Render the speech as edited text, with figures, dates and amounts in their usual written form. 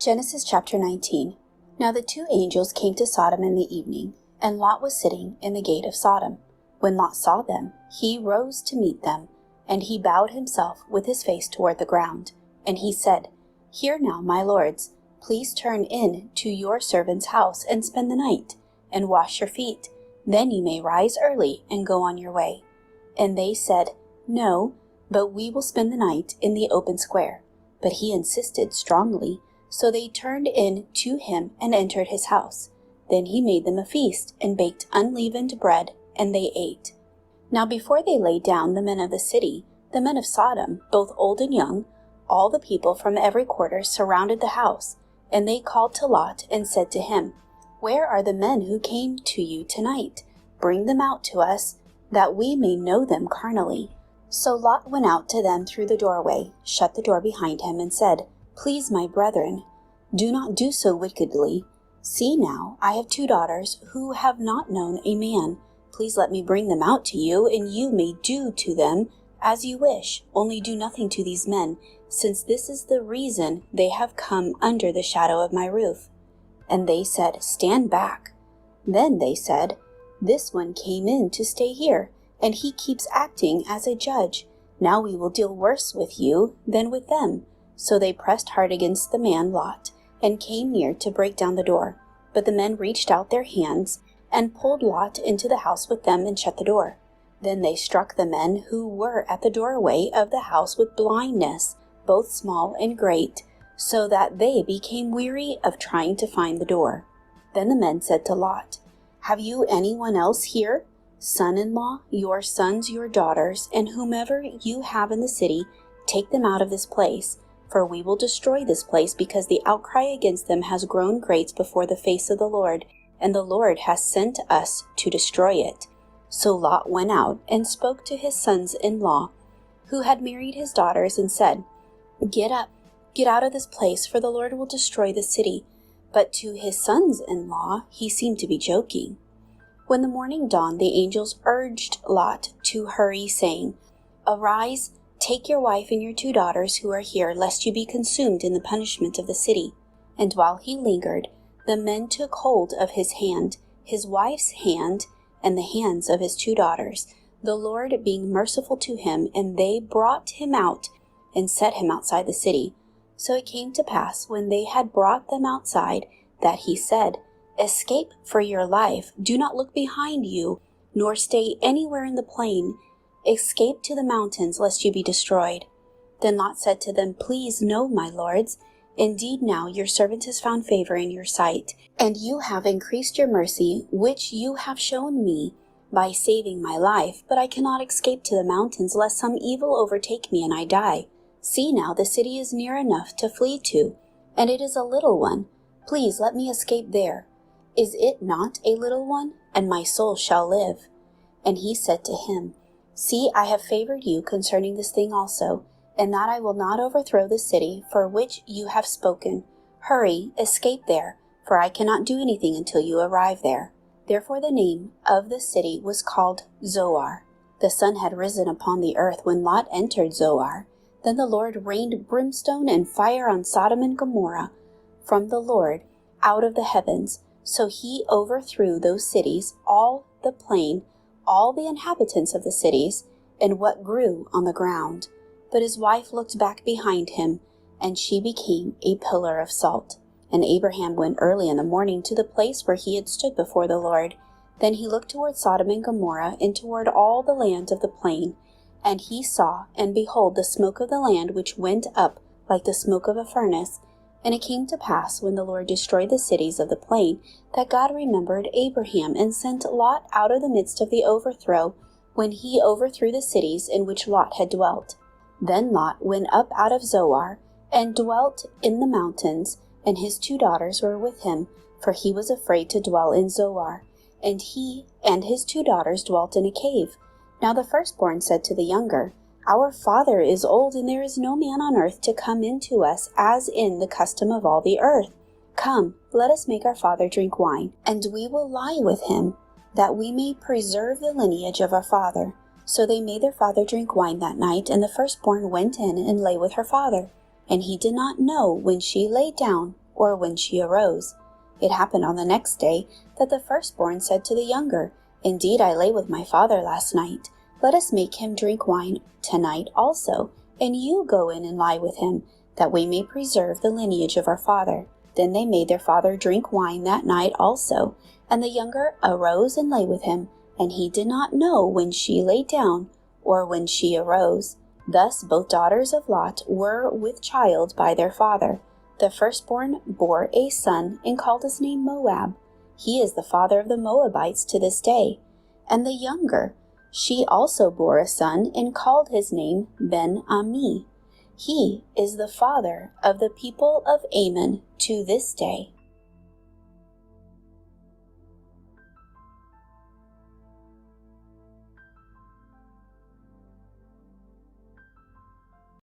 Genesis chapter 19. Now the two angels came to Sodom in the evening, and Lot was sitting in the gate of Sodom. When Lot saw them, he rose to meet them, and he bowed himself with his face toward the ground. And he said, Hear now, my lords, please turn in to your servant's house and spend the night, and wash your feet. Then you may rise early and go on your way. And they said, No, but we will spend the night in the open square. But he insisted strongly. So they turned in to him and entered his house. Then he made them a feast and baked unleavened bread, and they ate. Now before they lay down, the men of the city, the men of Sodom, both old and young, all the people from every quarter surrounded the house. And they called to Lot and said to him, Where are the men who came to you tonight? Bring them out to us, that we may know them carnally. So Lot went out to them through the doorway, shut the door behind him, and said, Please, my brethren, do not do so wickedly. See now, I have 2 daughters who have not known a man. Please let me bring them out to you, and you may do to them as you wish. Only do nothing to these men, since this is the reason they have come under the shadow of my roof. And they said, Stand back. Then they said, This one came in to stay here, and he keeps acting as a judge. Now we will deal worse with you than with them. So they pressed hard against the man Lot, and came near to break down the door. But the men reached out their hands, and pulled Lot into the house with them, and shut the door. Then they struck the men who were at the doorway of the house with blindness, both small and great, so that they became weary of trying to find the door. Then the men said to Lot, Have you anyone else here? Son-in-law, your sons, your daughters, and whomever you have in the city, take them out of this place. For we will destroy this place, because the outcry against them has grown great before the face of the Lord, and the Lord has sent us to destroy it. So Lot went out and spoke to his sons-in-law, who had married his daughters, and said, Get up, get out of this place, for the Lord will destroy the city. But to his sons-in-law he seemed to be joking. When the morning dawned, the angels urged Lot to hurry, saying, Arise, take your wife and your 2 daughters who are here, lest you be consumed in the punishment of the city. And while he lingered, the men took hold of his hand, his wife's hand, and the hands of his 2 daughters, the Lord being merciful to him, and they brought him out and set him outside the city. So it came to pass, when they had brought them outside, that he said, Escape for your life, do not look behind you, nor stay anywhere in the plain. Escape to the mountains, lest you be destroyed. Then Lot said to them, Please know, my lords, indeed now your servant has found favor in your sight, and you have increased your mercy, which you have shown me, by saving my life. But I cannot escape to the mountains, lest some evil overtake me and I die. See now, the city is near enough to flee to, and it is a little one. Please let me escape there. Is it not a little one? And my soul shall live. And he said to him, See, I have favored you concerning this thing also, and that I will not overthrow the city for which you have spoken. Hurry, escape there, for I cannot do anything until you arrive there. Therefore the name of the city was called Zoar. The sun had risen upon the earth when Lot entered Zoar. Then the Lord rained brimstone and fire on Sodom and Gomorrah from the Lord out of the heavens. So he overthrew those cities, all the plain, all the inhabitants of the cities, and what grew on the ground. But his wife looked back behind him, and she became a pillar of salt. And Abraham went early in the morning to the place where he had stood before the Lord. Then he looked toward Sodom and Gomorrah, and toward all the land of the plain. And he saw, and behold, the smoke of the land which went up like the smoke of a furnace. And it came to pass, when the Lord destroyed the cities of the plain, that God remembered Abraham, and sent Lot out of the midst of the overthrow, when he overthrew the cities in which Lot had dwelt. Then Lot went up out of Zoar, and dwelt in the mountains, and his 2 daughters were with him, for he was afraid to dwell in Zoar. And he and his 2 daughters dwelt in a cave. Now the firstborn said to the younger, Our father is old, and there is no man on earth to come in to us, as in the custom of all the earth. Come, let us make our father drink wine, and we will lie with him, that we may preserve the lineage of our father. So they made their father drink wine that night, and the firstborn went in and lay with her father. And he did not know when she lay down or when she arose. It happened on the next day that the firstborn said to the younger, Indeed, I lay with my father last night. Let us make him drink wine tonight also, and you go in and lie with him, that we may preserve the lineage of our father. Then they made their father drink wine that night also, and the younger arose and lay with him, and he did not know when she lay down or when she arose. Thus both daughters of Lot were with child by their father. The firstborn bore a son and called his name Moab. He is the father of the Moabites to this day. And the younger, she also bore a son and called his name Ben-Ami. He is the father of the people of Ammon to this day.